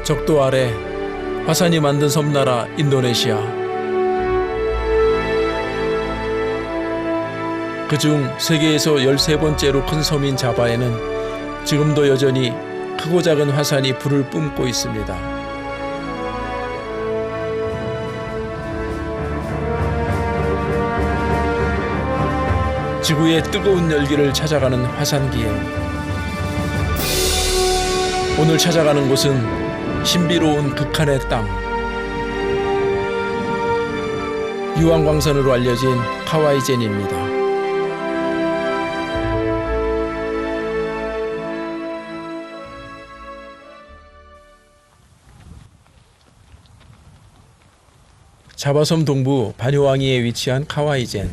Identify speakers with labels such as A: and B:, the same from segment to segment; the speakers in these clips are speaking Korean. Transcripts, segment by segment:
A: 적도 아래 화산이 만든 섬나라 인도네시아. 그중 세계에서 13번째로 큰 섬인 자바에는 지금도 여전히 크고 작은 화산이 불을 뿜고 있습니다. 지구의 뜨거운 열기를 찾아가는 화산기행. 오늘 찾아가는 곳은 신비로운 극한의 땅. 유황광산으로 알려진 카와이젠입니다. 자바섬 동부 바뇨왕이에 위치한 카와이젠.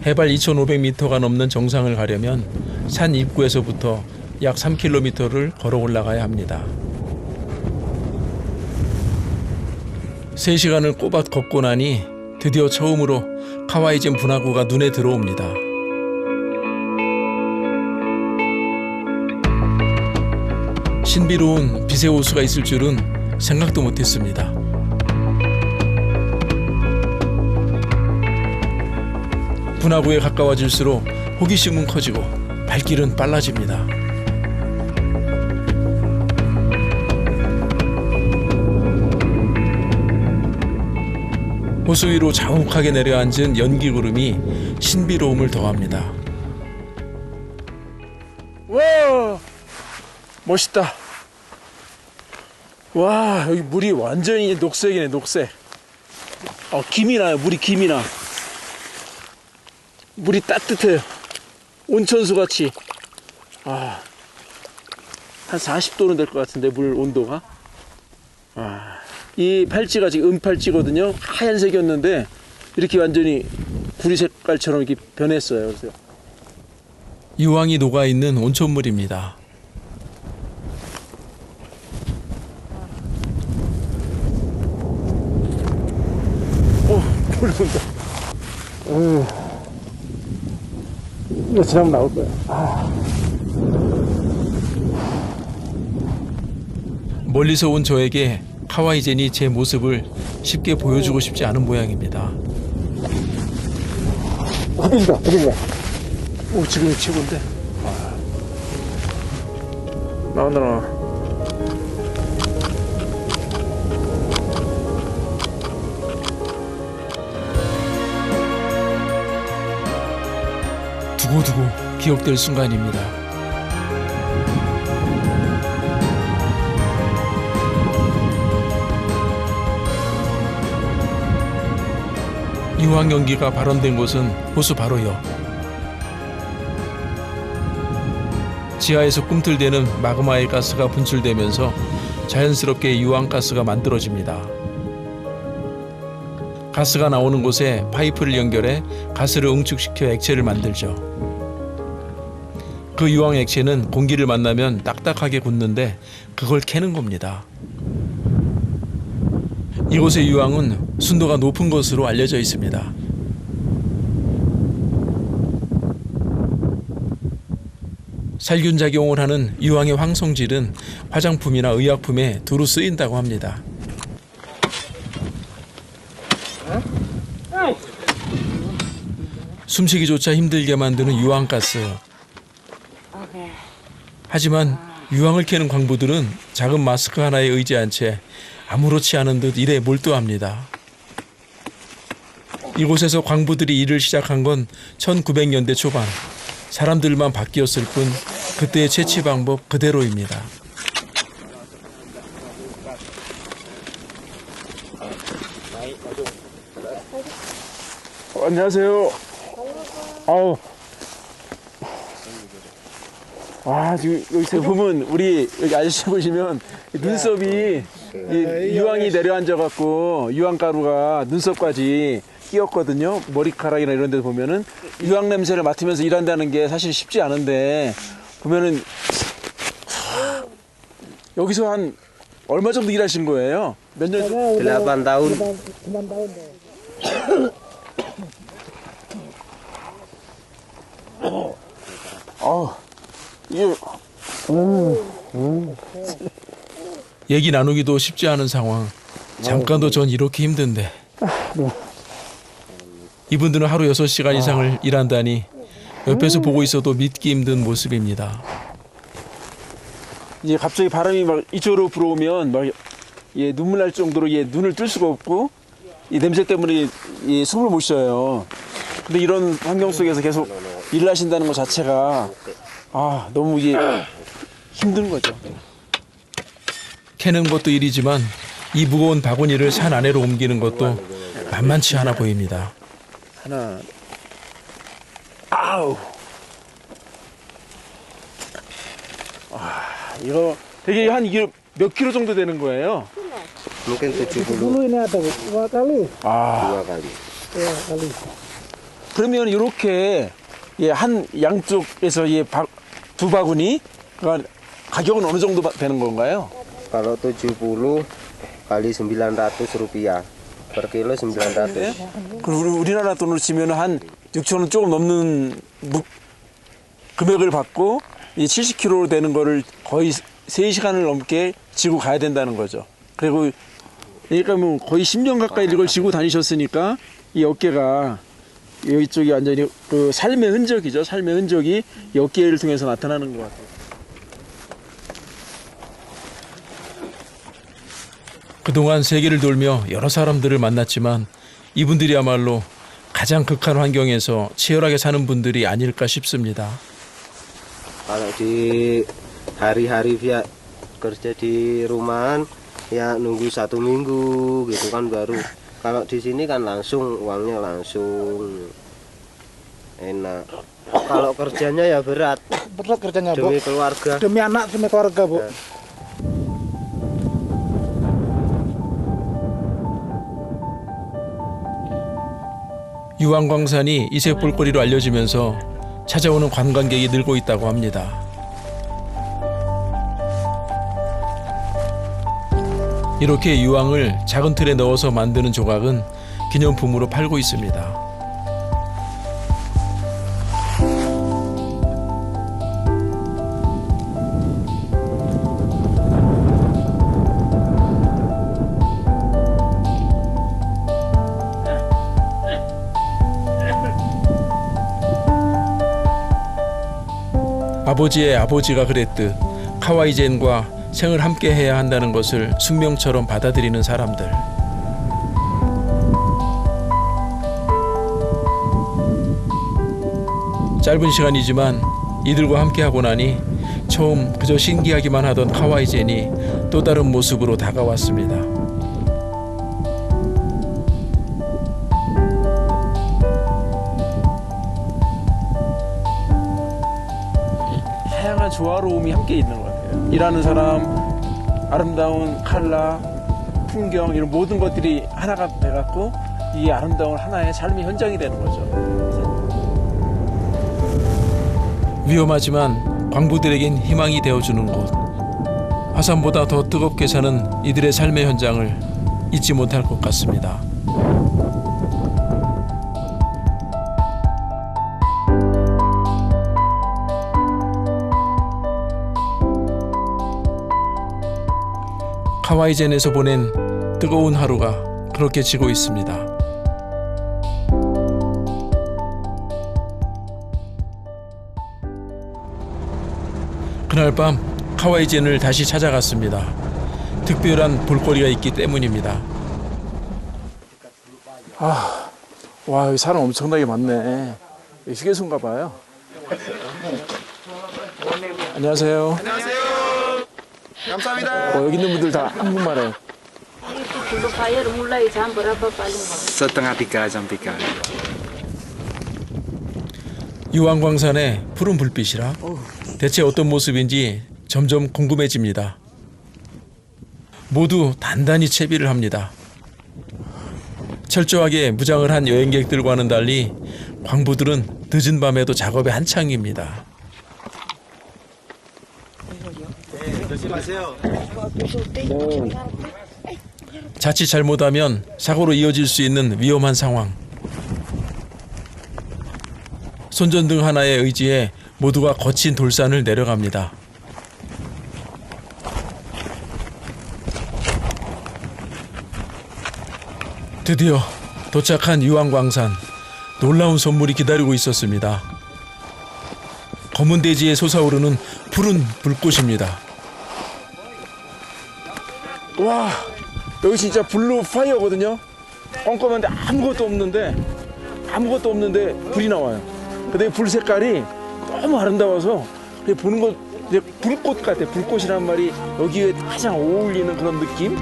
A: 해발 2,500m가 넘는 정상을 가려면 산 입구에서부터 약 3km를 걸어 올라가야 합니다. 3시간을 꼬박 걷고 나니 드디어 처음으로 카와이젠 분화구가 눈에 들어옵니다. 신비로운 빛의 호수가 있을 줄은 생각도 못했습니다. 분화구에 가까워질수록 호기심은 커지고 발길은 빨라집니다. 호수 위로 자욱하게 내려앉은 연기 구름이 신비로움을 더합니다. 와, 멋있다. 와, 여기 물이 완전히 녹색이네, 녹색. 김이 나요, 물이 김이 나. 물이 따뜻해요. 온천수 같이. 한 40도는 될 것 같은데, 물 온도가. 이 팔찌가 지금 은팔찌거든요. 하얀색이었는데 이렇게 완전히 구리 색깔처럼 이렇게 변했어요. 그래서 유황이 녹아있는 온천물입니다. 물 온다. 이거 지나면 나올 거야. 멀리서 온 저에게 카와이젠이 제 모습을 쉽게 보여주고 싶지 않은 모양입니다. 어디가? 오, 지금이 최고인데. 나온다. 두고두고 기억될 순간입니다. 유황 연기가 발원된 곳은 호수 바로 옆. 지하에서 꿈틀대는 마그마의 가스가 분출되면서 자연스럽게 유황가스가 만들어집니다. 가스가 나오는 곳에 파이프를 연결해 가스를 응축시켜 액체를 만들죠. 그 유황 액체는 공기를 만나면 딱딱하게 굳는데 그걸 캐는 겁니다. 이곳의 유황은 순도가 높은 것으로 알려져 있습니다. 살균 작용을 하는 유황의 황성질은 화장품이나 의약품에 두루 쓰인다고 합니다. 숨쉬기조차 힘들게 만드는 유황가스. 하지만 유황을 캐는 광부들은 작은 마스크 하나에 의지한 채 아무렇지 않은 듯 일에 몰두합니다. 이곳에서 광부들이 일을 시작한 건 1900년대 초반. 사람들만 바뀌었을 뿐 그때의 채취 방법 그대로입니다. 안녕하세요. 지금 여기서 보면 우리 여기 아저씨 보시면 눈썹이 유황이 내려앉아갖고 유황가루가 눈썹까지 끼었거든요. 머리카락이나 이런 데 보면은 유황 냄새를 맡으면서 일한다는 게 사실 쉽지 않은데 보면은 여기서 한 얼마 정도 일하신 거예요? 몇 년?
B: 8 tahun.
C: 9 tahun deh.
B: Oh.
C: Iya.
B: 얘기 나누기도 쉽지 않은 상황. 잠깐도 전 이렇게 힘든데. 이분들은 하루 6시간 이상을 일한다니 옆에서 보고 있어도 믿기 힘든 모습입니다.
A: 이제 갑자기 바람이 막 이쪽으로 불어오면 막 예, 눈물 날 정도로 예, 눈을 뜰 수가 없고 이 냄새 때문에 예, 숨을 못 쉬어요. 근데 이런 환경 속에서 계속 일을 하신다는 것 자체가 너무 이게 힘든 거죠.
B: 캐는 것도 일이지만 이 무거운 바구니를 산 안으로 옮기는 것도 만만치 않아 보입니다.
A: 하나, 아우, 이거 되게 한 이게 몇 킬로 정도 되는 거예요?
C: Mungkin 70
D: Dulu ini ada 2 kali.
C: 2 kali.
D: 2 kali.
A: 그러면 이렇게 예, 한 양쪽에서 예, 두 바구니 그러니까 가격은 어느 정도 되는 건가요?
C: Kalau 70 kali 900 rupiah. Per kilo 900.
A: 그럼 우리나라 돈으로 치면 한 6,000원 조금 넘는 금액을 받고 이 70kg 되는 거를 거의 3시간을 넘게 지고 가야 된다는 거죠. 그리고 그러니까 뭐 거의 10년 가까이 이걸 지고 다니셨으니까 이 어깨가 이쪽이 완전히 그 삶의 흔적이죠. 삶의 흔적이 이 어깨를 통해서 나타나는 것 같아요.
B: 그동안 세계를 돌며 여러 사람들을 만났지만 이분들이야말로 가장 극한 환경에서 치열하게 사는 분들이 아닐까 싶습니다.
C: Kalau di hari-hari via kerja di rumahan ya nunggu 1 minggu gitu kan baru. Kalau di sini kan langsung uangnya langsung enak. Kalau kerjanya ya berat
D: Berat kerjanya, Bu.
C: demi keluarga.
D: Demi anak, demi keluarga, Bu.
B: 유황광산이 이색 볼거리로 알려지면서 찾아오는 관광객이 늘고 있다고 합니다. 이렇게 유황을 작은 틀에 넣어서 만드는 조각은 기념품으로 팔고 있습니다. 아버지의 아버지가 그랬듯 카와이젠과 생을 함께 해야 한다는 것을 숙명처럼 받아들이는 사람들. 짧은 시간이지만 이들과 함께 하고 나니 처음 그저 신기하기만 하던 카와이젠이 또 다른 모습으로 다가왔습니다.
A: 다양한 조화로움이 함께 있는 것 같아요. 일하는 사람, 아름다운 칼라, 풍경 이런 모든 것들이 하나가 돼갖고 이 아름다운 하나의 삶의 현장이 되는 거죠.
B: 위험하지만 광부들에겐 희망이 되어주는 곳. 화산보다 더 뜨겁게 사는 이들의 삶의 현장을 잊지 못할 것 같습니다. 카와이젠에서 보낸 뜨거운 하루가 그렇게 지고 있습니다. 그날 밤 카와이젠을 다시 찾아갔습니다. 특별한 볼거리가 있기 때문입니다.
A: 와, 여기 사람 엄청나게 많네. 휴게소인가 봐요. 안녕하세요.
E: 감사합니다.
A: 여기 있는 분들 다 한국말에.
F: Itu dulu bayar mulai jam berapa paling?
E: Setengah 3 jam 3.
B: 유황광산의 푸른 불빛이라 대체 어떤 모습인지 점점 궁금해집니다. 모두 단단히 채비를 합니다. 철저하게 무장을 한 여행객들과는 달리 광부들은 늦은 밤에도 작업에 한창입니다. 자칫 잘못하면 사고로 이어질 수 있는 위험한 상황. 손전등 하나의 의지에 모두가 거친 돌산을 내려갑니다. 드디어 도착한 유황광산. 놀라운 선물이 기다리고 있었습니다. 검은 대지에 솟아오르는 푸른 불꽃입니다.
A: 와, 여기 진짜 블루 파이어거든요. 껌껌한데 아무것도 없는데 불이 나와요. 근데 불 색깔이 너무 아름다워서 보는 거 이제 불꽃 같아. 불꽃이란 말이 여기에 가장 어울리는 그런 느낌?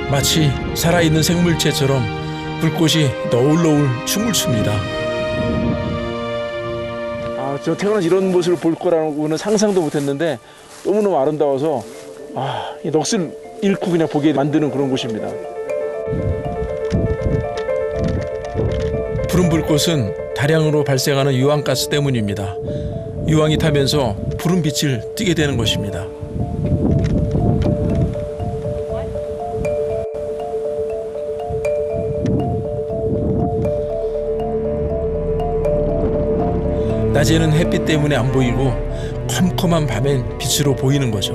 B: 마치 살아있는 생물체처럼 불꽃이 너울너울 춤을 춥니다.
A: 아, 저 태어나서 이런 모습을 볼 거라고는 상상도 못했는데 너무너무 아름다워서 이 넋을 잃고 그냥 보게 만드는 그런 곳입니다.
B: 푸른 불꽃은 다량으로 발생하는 유황가스 때문입니다. 유황이 타면서 푸른 빛을 띠게 되는 것입니다. 낮에는 햇빛 때문에 안 보이고 컴컴한 밤엔 빛으로 보이는 거죠.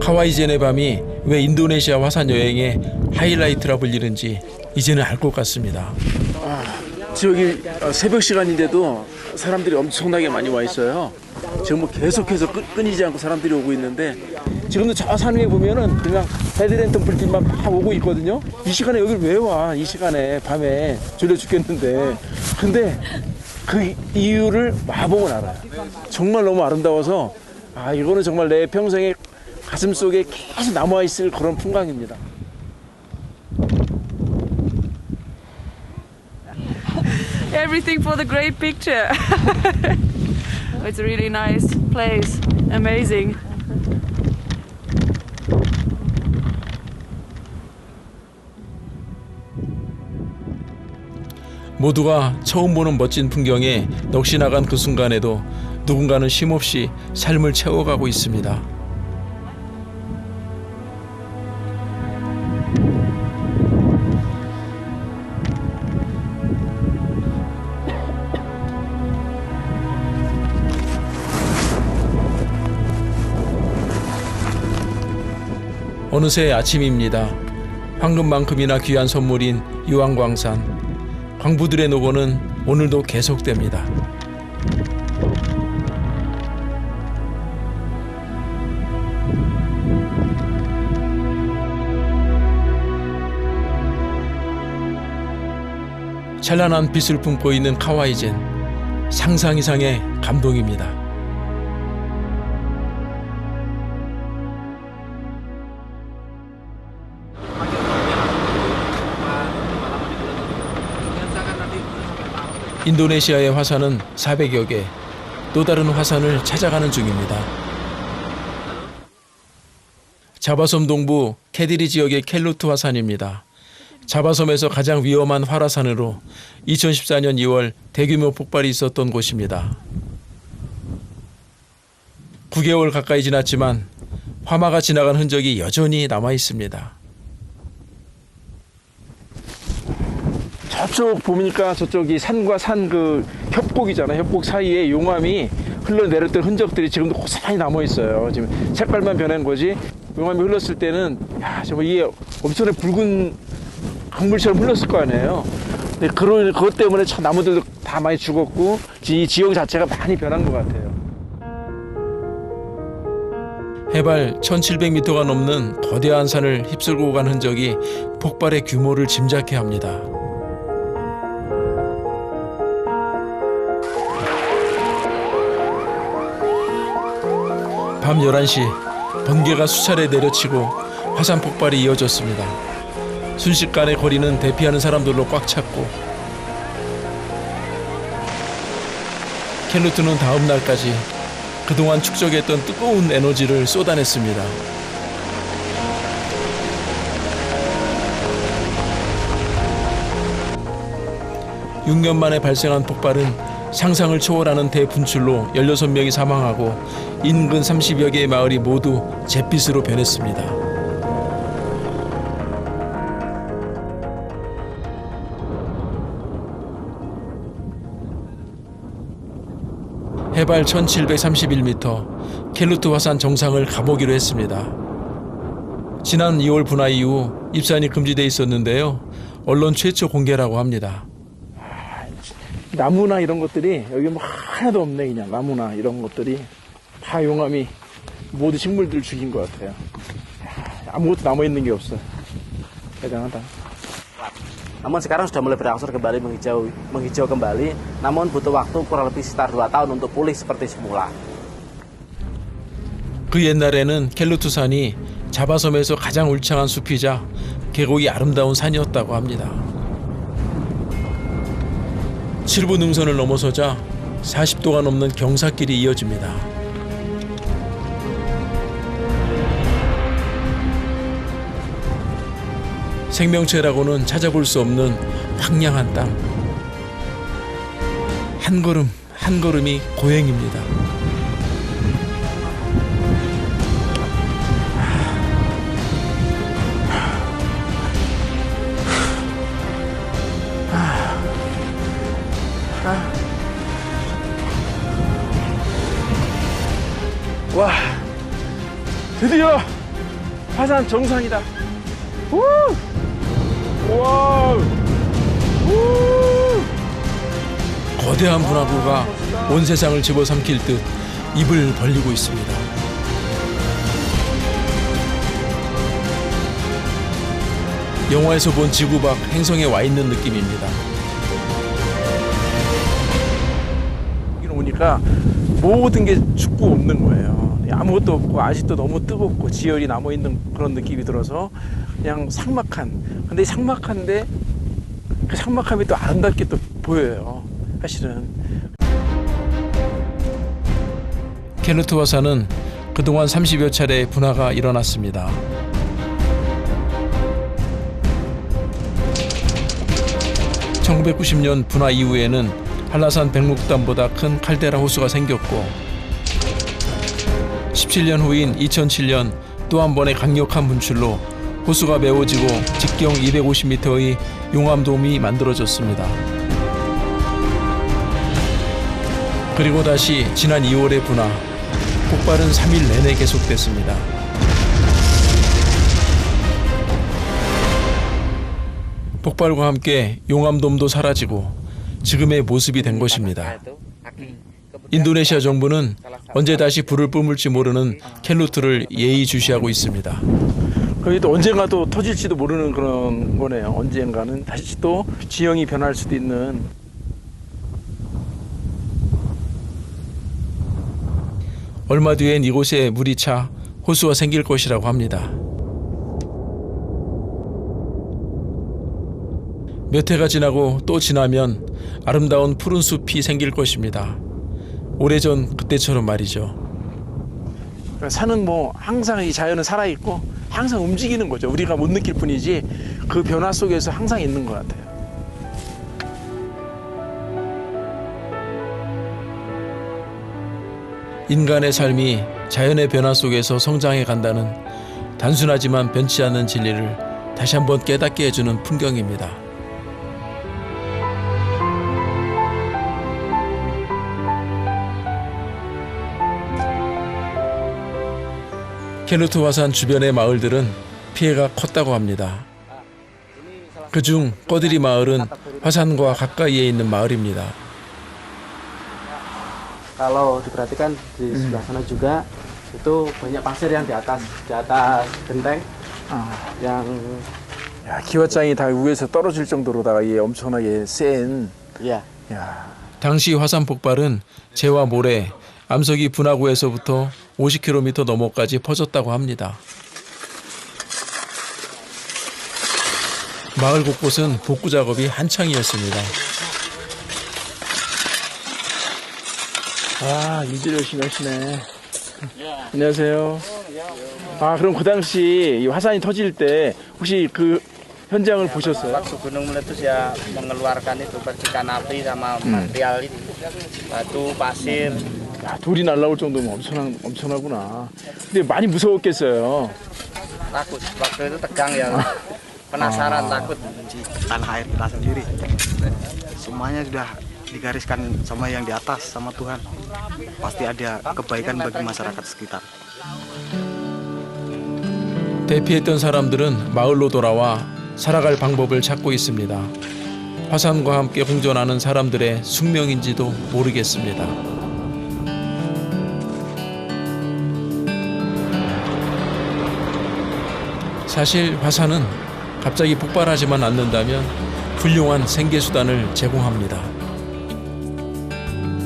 B: 하와이젠의 밤이 왜 인도네시아 화산 여행의 하이라이트라 불리는지 이제는 알 것 같습니다.
A: 지금 여기 새벽 시간인데도 사람들이 엄청나게 많이 와 있어요. 지금 뭐 계속해서 끊이지 않고 사람들이 오고 있는데 지금도 저 산 위에 보면은 그냥 헤드랜턴 불빛만 막 오고 있거든요. 이 시간에 여길 왜 와? 이 시간에 밤에 졸려 죽겠는데. 근데 그 이유를 와보면 알아요. 정말 너무 아름다워서 이거는 정말 내 평생에 가슴 속에 계속 남아 있을 그런 풍광입니다.
F: Everything for the great picture. It's a really nice place. Amazing.
B: 모두가 처음 보는 멋진 풍경에 넋이 나간 그 순간에도 누군가는 쉼없이 삶을 채워가고 있습니다. 어느새 아침입니다. 황금만큼이나 귀한 선물인 유황광산. 광부들의 노고는 오늘도 계속됩니다. 찬란한 빛을 품고 있는 카와이젠. 상상 이상의 감동입니다. 인도네시아의 화산은 400여 개, 또 다른 화산을 찾아가는 중입니다. 자바섬 동부 캐디리 지역의 켈루트 화산입니다. 자바섬에서 가장 위험한 활화산으로 2014년 2월 대규모 폭발이 있었던 곳입니다. 9개월 가까이 지났지만 화마가 지나간 흔적이 여전히 남아 있습니다.
A: 저쪽 보니까 저쪽이 산과 산 그 협곡이잖아요. 협곡 사이에 용암이 흘러내렸던 흔적들이 지금도 고스란히 남아 있어요. 지금 색깔만 변한 거지. 용암이 흘렀을 때는 정말 이게 엄청나게 붉은 강물처럼 흘렀을 거 아니에요. 근데 그것 때문에 참 나무들도 다 많이 죽었고 이 지역 자체가 많이 변한 것 같아요.
B: 해발 1700m가 넘는 거대한 산을 휩쓸고 간 흔적이 폭발의 규모를 짐작케 합니다. 밤 11시 번개가 수차례 내려치고 화산 폭발이 이어졌습니다. 순식간에 거리는 대피하는 사람들로 꽉 찼고 켈루트는 다음 날까지 그동안 축적했던 뜨거운 에너지를 쏟아냈습니다. (6년) 만에 발생한 폭발은 상상을 초월하는 대분출로 16명이 사망하고 인근 30여 개의 마을이 모두 잿빛으로 변했습니다. 해발 1731m 켈루트 화산 정상을 가보기로 했습니다. 지난 2월 분화 이후 입산이 금지돼 있었는데요. 언론 최초 공개라고 합니다.
A: 나무나 이런 것들이 여기 뭐 하나도 없네. 그냥 나무나 이런 것들이 다 용암이 모두 식물들을 죽인 것 같아요. 아무것도 남아있는 게 없어. 대단하다.
G: Namun sekarang sudah mulai berangsur kembali menghijau kembali, namun butuh waktu kurang lebih sekitar 2 tahun untuk pulih seperti semula.
B: 그 옛날에는 켈루트산이 자바섬에서 가장 울창한 숲이자 계곡이 아름다운 산이었다고 합니다. 7부 능선을 넘어서자 40도가 넘는 경사길이 이어집니다. 생명체라고는 찾아볼 수 없는 황량한 땅. 한 걸음 한 걸음이 고행입니다.
A: 와, 드디어 화산 정상이다. 우! 와! 우!
B: 거대한 분화구가 온 세상을 집어삼킬 듯 입을 벌리고 있습니다. 영화에서 본 지구 밖 행성에 와 있는 느낌입니다.
A: 여기 오니까 모든 게 죽고 없는 거예요. 아무것도 없고 아직도 너무 뜨겁고 지열이 남아있는 그런 느낌이 들어서 그냥 삭막한. 근데 삭막한데 그 삭막함이 또 아름답게 또 보여요. 사실은.
B: 켈루트 화산은 그동안 30여 차례 분화가 일어났습니다. (1990년) 분화 이후에는 한라산 백록담보다 큰 칼데라 호수가 생겼고 17년 후인 2007년 또 한 번의 강력한 분출로 호수가 메워지고 직경 250m의 용암돔이 만들어졌습니다. 그리고 다시 지난 2월의 분화, 폭발은 3일 내내 계속됐습니다. 폭발과 함께 용암돔도 사라지고 지금의 모습이 된 것입니다. 인도네시아 정부는 언제 다시 불을 뿜을지 모르는 켈루트를 예의주시하고 있습니다.
A: 그게 또 언젠가 또 터질지도 모르는 그런 거네요. 언젠가는 다시 또 지형이 변할 수도 있는.
B: 얼마 뒤엔 이곳에 물이 차 호수가 생길 것이라고 합니다. 몇 해가 지나고 또 지나면 아름다운 푸른 숲이 생길 것입니다. 오래전 그때처럼 말이죠.
A: 산은 뭐 항상 이 자연은 살아있고 항상 움직이는 거죠. 우리가 못 느낄 뿐이지 그 변화 속에서 항상 있는 것 같아요.
B: 인간의 삶이 자연의 변화 속에서 성장해 간다는 단순하지만 변치 않는 진리를 다시 한번 깨닫게 해주는 풍경입니다. 켈루트 화산 주변의 마을들은 피해가 컸다고 합니다. 그중 꺼드리 마을은 화산과 가까이에 있는 마을입니다.
G: Kalau diperhatikan di sebelah sana juga itu banyak pasir yang di atas genteng yang
A: 야, 기와장이 다 위에서 떨어질 정도로다가 이게 엄청나게 센.
G: ya
A: 야,
B: 당시 화산 폭발은 재와 모래, 암석이 분화구에서부터 50km 너머까지 퍼졌다고 합니다. 마을 곳곳은 복구 작업이 한창이었습니다.
A: 아, 일들 열심히 하시네. 안녕하세요. 아, 그럼 그 당시 이 화산이 터질 때 혹시 그 현장을 보셨어요?
H: Waktu gunung meletus ya mengeluarkan itu percikan api sama material itu batu, pasir.
A: 야, 돌이 날라올 정도면 엄청나구나. 근데 많이 무서웠겠어요.
H: Takut waktu itu tegang ya, penasaran takut.
G: tanah air kita sendiri. Semuanya sudah
I: digariskan sama yang di atas, sama Tuhan. Pasti ada kebaikan bagi masyarakat sekitar.
B: 대피했던 사람들은 마을로 돌아와 살아갈 방법을 찾고 있습니다. 화산과 함께 공존하는 사람들의 숙명인지도 모르겠습니다. 사실 화산은 갑자기 폭발하지만 않는다면 훌륭한 생계수단을 제공합니다.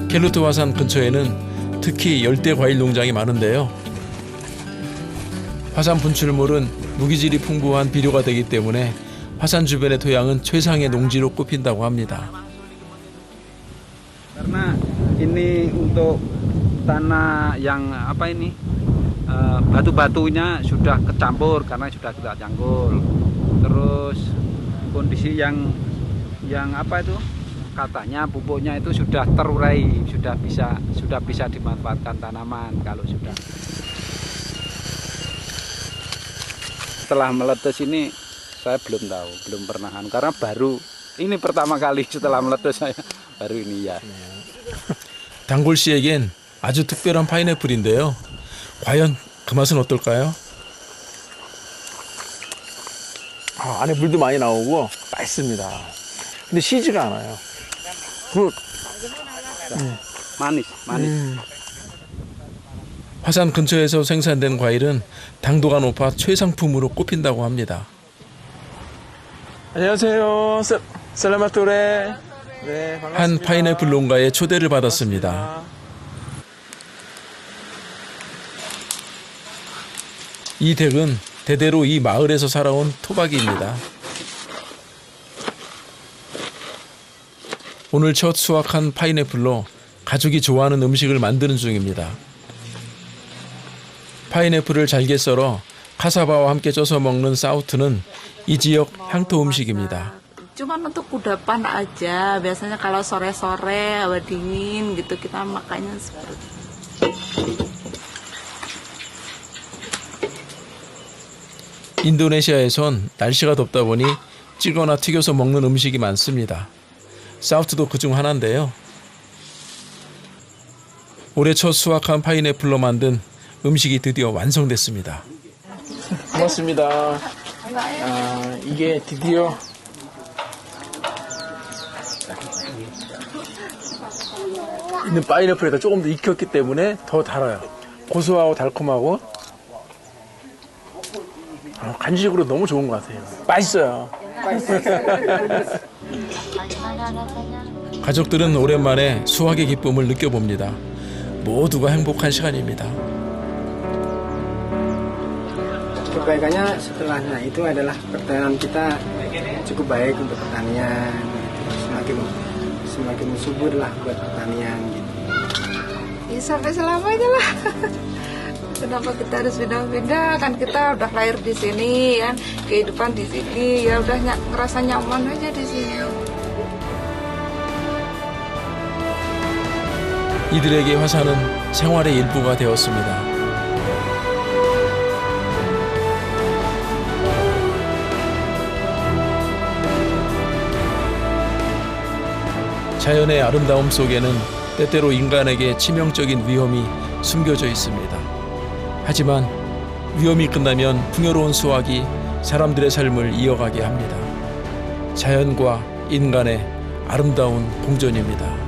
B: 켈루트 화산 근처에는 특히 열대 과일 농장이 많은데요. 화산 분출물은 무기질이 풍부한 비료가 되기 때문에 화산 주변의 토양은 최상의 농지로 꼽힌다고 합니다.
J: Karena ini untuk tanah yang apa ini batu-batunya sudah kecampur karena sudah kita cangkul. Terus kondisi yang apa itu katanya pupuknya itu sudah terurai, sudah bisa dimanfaatkan tanaman kalau sudah. Setelah meletus ini saya belum tahu, belum pernah karena baru ini pertama kali setelah meletus saya baru ini ya.
B: 단골 씨에겐 아주 특별한 파인애플인데요. 과연 그 맛은 어떨까요?
A: 안에 물도 많이 나오고 맛있습니다. 근데 시지가 않아요.
J: 마nis.
B: 화산 근처에서 생산된 과일은 당도가 높아 최상품으로 꼽힌다고 합니다.
A: 안녕하세요. 살라마토레. 네, 반갑습니다.
B: 한 파인애플 농가에 초대를 받았습니다. 이 댁은 대대로 이 마을에서 살아온 토박이입니다. 오늘 첫 수확한 파인애플로 가족이 좋아하는 음식을 만드는 중입니다. 파인애플을 잘게 썰어 카사바와 함께 쪄서 먹는 사우트는 이 지역 향토 음식입니다.
K: Cuman untuk kudapan aja. Biasanya kalau sore-sore hawa dingin gitu kita makannya seperti
B: 인도네시아에선 날씨가 덥다 보니 찌거나 튀겨서 먹는 음식이 많습니다. 사우트도 그중 하나인데요. 올해 첫 수확한 파인애플로 만든 음식이 드디어 완성됐습니다.
A: 고맙습니다. 이게 드디어 있는 파인애플에다 조금 더 익혔기 때문에 더 달아요. 고소하고 달콤하고 간식으로 너무 좋은 것 같아요. 맛있어요.
B: 가족들은 오랜만에 수확의 기쁨을 느껴봅니다. 모두가 행복한 시간입니다.
L: Kebaikannya setelahnya itu adalah pertanian kita cukup baik untuk pertanian, semakin subur lah buat pertanian gitu.
K: ya sampai selamanya lah. Kenapa kita harus pindah-pindah? Kan kita udah lahir di sini kan, kehidupan di sini ya udah ngerasa nyaman aja di sini.
B: 이들에게 화산은 생활의 일부가 되었습니다. 자연의 아름다움 속에는 때때로 인간에게 치명적인 위험이 숨겨져 있습니다. 하지만 위험이 끝나면 풍요로운 수확이 사람들의 삶을 이어가게 합니다. 자연과 인간의 아름다운 공존입니다.